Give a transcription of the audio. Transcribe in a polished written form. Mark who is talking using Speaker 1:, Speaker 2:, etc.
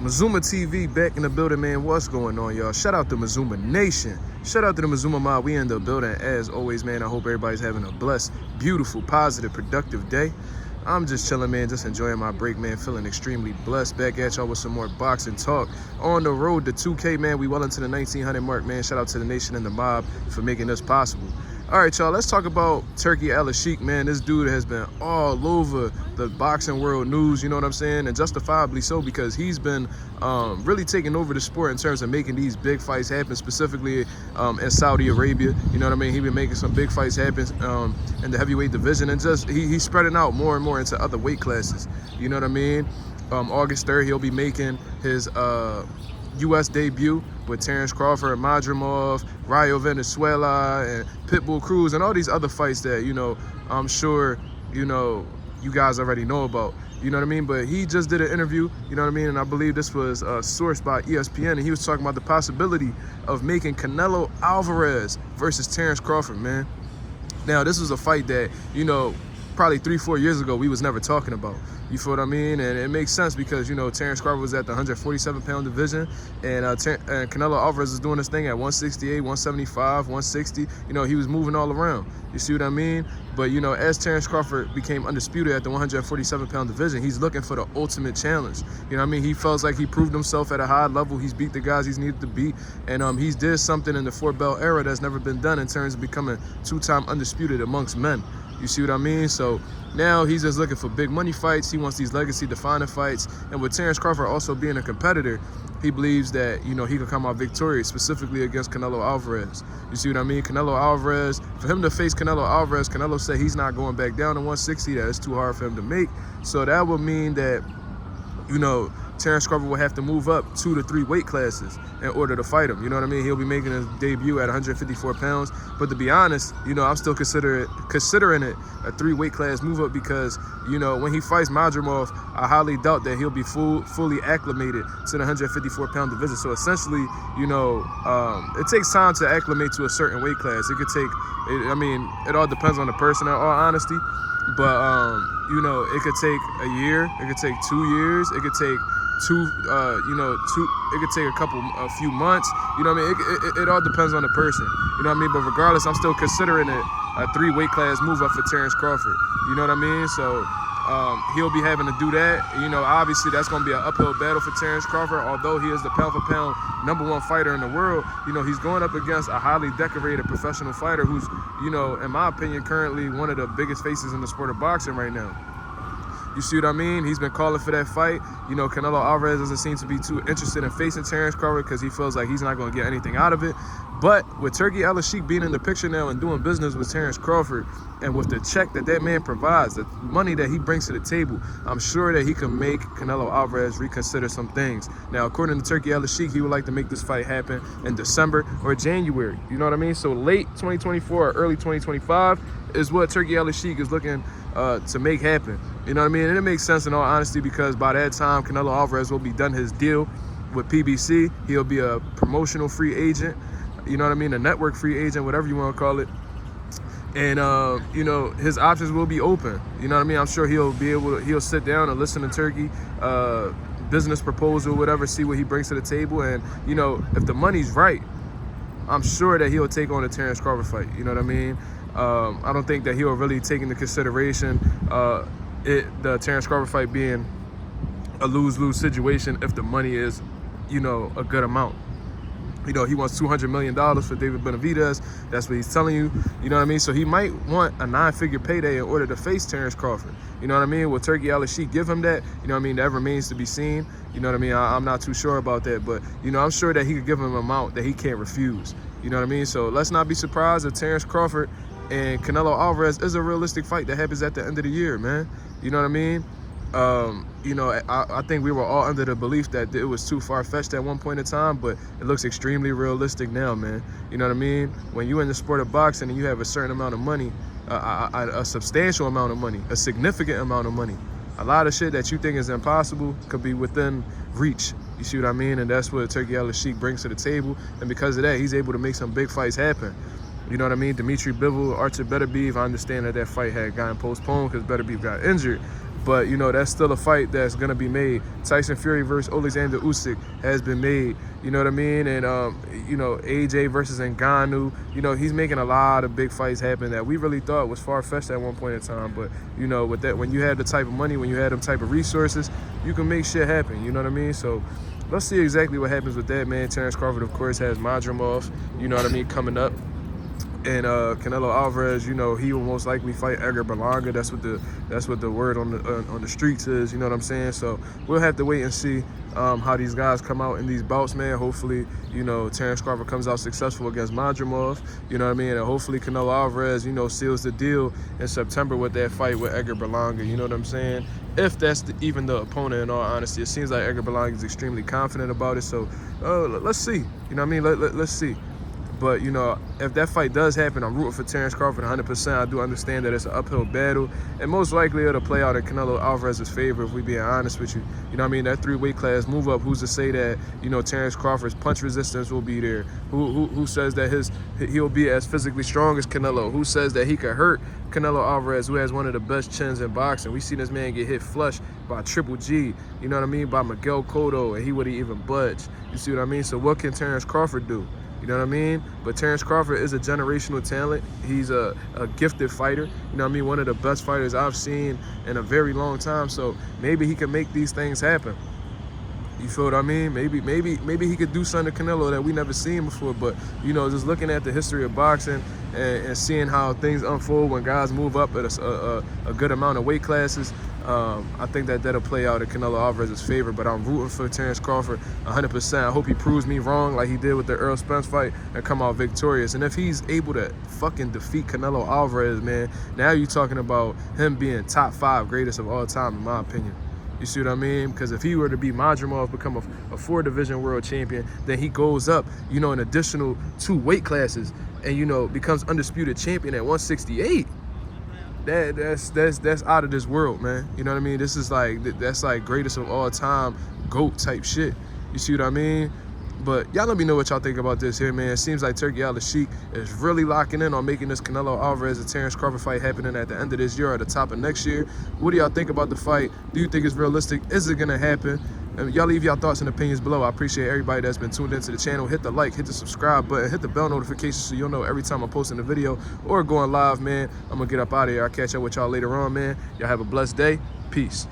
Speaker 1: Mazuma TV back in the building, man. What's going on, y'all? Shout out to Mazuma Nation. Shout out to the Mazuma Mob. We in the building as always, man. I hope everybody's having a blessed, beautiful, positive, productive day. I'm just chilling, man. Just enjoying my break, man. Feeling extremely blessed. Back at y'all with some more boxing talk. On the road to 2K, man. We well into the 1900 mark, man. Shout out to the nation and the mob for making this possible. All right, y'all, let's talk about Turkey Al-Sheikh, man. This dude has been all over the boxing world news, you know what I'm saying? And justifiably so, because he's been really taking over the sport in terms of making these big fights happen, specifically in Saudi Arabia. You know what I mean? He's been making some big fights happen in the heavyweight division, and just he's spreading out more and more into other weight classes. You know what I mean? August 3rd, he'll be making his U.S. debut with Terence Crawford, MarkMazuma, Rayo Venezuela, and Pitbull Cruz, and all these other fights that, you know, I'm sure, you know, you guys already know about. You know what I mean? But he just did an interview, you know what I mean? And I believe this was sourced by ESPN, and he was talking about the possibility of making Canelo Alvarez versus Terence Crawford, man. Now, this was a fight that, you know, probably 3-4 years ago we was never talking about. You feel what I mean? And it makes sense because, you know, Terence Crawford was at the 147-pound division, and Canelo Alvarez is doing this thing at 168, 175, 160. You know, he was moving all around. You see what I mean? But, you know, as Terence Crawford became undisputed at the 147-pound division, he's looking for the ultimate challenge. You know what I mean? He feels like he proved himself at a high level. He's beat the guys he's needed to beat, and he's did something in the four-belt era that's never been done in terms of becoming two-time undisputed amongst men. You see what I mean? So now he's just looking for big money fights. He wants these legacy-defining fights. And with Terence Crawford also being a competitor, he believes that, you know, he could come out victorious, specifically against Canelo Alvarez. You see what I mean? Canelo Alvarez, for him to face Canelo Alvarez, Canelo said he's not going back down to 160. That is too hard for him to make. So that would mean that, you know, Terence Crawford will have to move up 2 to 3 weight classes in order to fight him. You know what I mean? He'll be making his debut at 154 pounds. But to be honest, you know, I'm still considering it a 3 weight class move up because, you know, when he fights MarkMazuma, I highly doubt that he'll be fully acclimated to the 154-pound division. So essentially, you know, it takes time to acclimate to a certain weight class. It could take, I mean, it all depends on the person in all honesty. But, you know, it could take a year, it could take 2 years, it could take it could take a few months. You know what I mean? It all depends on the person. You know what I mean? But regardless, I'm still considering it a 3 weight class move up for Terence Crawford. You know what I mean? So he'll be having to do that. You know, obviously that's going to be an uphill battle for Terence Crawford. Although he is the pound-for-pound #1 fighter in the world, you know, he's going up against a highly decorated professional fighter who's, you know, in my opinion, currently one of the biggest faces in the sport of boxing right now. You see what I mean? He's been calling for that fight. You know, Canelo Alvarez doesn't seem to be too interested in facing Terence Crawford because he feels like he's not going to get anything out of it. But with Turkey Al-Sheikh being in the picture now and doing business with Terence Crawford, and with the check that man provides, the money that he brings to the table, I'm sure that he can make Canelo Alvarez reconsider some things. Now, according to Turkey Al-Sheikh, he would like to make this fight happen in December or January. You know what I mean? So late 2024 or early 2025 is what Turkey Al-Sheikh is looking to make happen. You know what I mean? And it makes sense in all honesty because by that time, Canelo Alvarez will be done his deal with PBC. He'll be a promotional free agent. You know what I mean? A network free agent, whatever you want to call it. And, you know, his options will be open. You know what I mean? I'm sure he'll sit down and listen to Turkey, business proposal, whatever, see what he brings to the table. And, you know, if the money's right, I'm sure that he'll take on the Terence Crawford fight. You know what I mean? I don't think that he'll really take into consideration the Terence Crawford fight being a lose-lose situation if the money is, you know, a good amount. You know, he wants $200 million for David Benavidez. That's what he's telling you. You know what I mean? So he might want a 9-figure payday in order to face Terence Crawford. You know what I mean? Will Turkey Al-Sheikh give him that? You know what I mean? That remains to be seen. You know what I mean? I'm not too sure about that. But, you know, I'm sure that he could give him an amount that he can't refuse. You know what I mean? So let's not be surprised if Terence Crawford and Canelo Alvarez is a realistic fight that happens at the end of the year, man. You know what I mean? You know, I think we were all under the belief that it was too far-fetched at one point in time, but it looks extremely realistic now, man. You know what I mean? When you're in the sport of boxing and you have a certain amount of money, a substantial amount of money, a significant amount of money, a lot of shit that you think is impossible could be within reach. You see what I mean? And that's what Turkey Al-Sheikh brings to the table. And because of that, he's able to make some big fights happen. You know what I mean? Dimitri Bivol, Artur Beterbiev, I understand that fight had gotten postponed because Beterbiev got injured. But, you know, that's still a fight that's going to be made. Tyson Fury versus Alexander Usyk has been made. You know what I mean? And, you know, AJ versus Ngannou. You know, he's making a lot of big fights happen that we really thought was far-fetched at one point in time. But, you know, with that, when you have the type of money, when you have them type of resources, you can make shit happen. You know what I mean? So let's see exactly what happens with that, man. Terence Crawford, of course, has Madrimov, you know what I mean, coming up. And Canelo Alvarez, you know, he will most likely fight Edgar Berlanga. That's what the word on the streets is. You know what I'm saying? So we'll have to wait and see how these guys come out in these bouts, man. Hopefully, you know, Terence Crawford comes out successful against Madrimov. You know what I mean? And hopefully Canelo Alvarez, you know, seals the deal in September with that fight with Edgar Berlanga. You know what I'm saying? If that's even the opponent, in all honesty, it seems like Edgar Berlanga is extremely confident about it. So let's see. You know what I mean? Let's see. But, you know, if that fight does happen, I'm rooting for Terence Crawford 100%. I do understand that it's an uphill battle. And most likely it'll play out in Canelo Alvarez's favor, if we being honest with you. You know what I mean? That 3-weight class move up, who's to say that, you know, Terence Crawford's punch resistance will be there? Who says that he'll be as physically strong as Canelo? Who says that he could hurt Canelo Alvarez, who has one of the best chins in boxing? We see this man get hit flush by Triple G, you know what I mean, by Miguel Cotto, and he wouldn't even budge. You see what I mean? So what can Terence Crawford do? You know what I mean? But Terence Crawford is a generational talent. He's a gifted fighter. You know what I mean? One of the best fighters I've seen in a very long time. So maybe he can make these things happen. You feel what I mean? Maybe he could do something to Canelo that we never seen before. But, you know, just looking at the history of boxing and seeing how things unfold when guys move up at a good amount of weight classes, I think that'll play out in Canelo Alvarez's favor. But I'm rooting for Terence Crawford 100%. I hope he proves me wrong like he did with the Errol Spence fight and come out victorious. And if he's able to fucking defeat Canelo Alvarez, man, now you're talking about him being top 5 greatest of all time, in my opinion. You see what I mean? Because if he were to be Madrimov, become a 4-division world champion, then he goes up, you know, an additional 2 weight classes and, you know, becomes undisputed champion at 168. That's out of this world, man. You know what I mean? This is like, that's like greatest of all time, GOAT type shit. You see what I mean? But y'all let me know what y'all think about this here, man. It seems like Turkey Al-Sheikh is really locking in on making this Canelo Alvarez and Terence Crawford fight happening at the end of this year or the top of next year. What do y'all think about the fight? Do you think it's realistic? Is it going to happen? And y'all leave y'all thoughts and opinions below. I appreciate everybody that's been tuned into the channel. Hit the like, hit the subscribe button, hit the bell notification so you'll know every time I'm posting a video or going live, man. I'm going to get up out of here. I'll catch up with y'all later on, man. Y'all have a blessed day. Peace.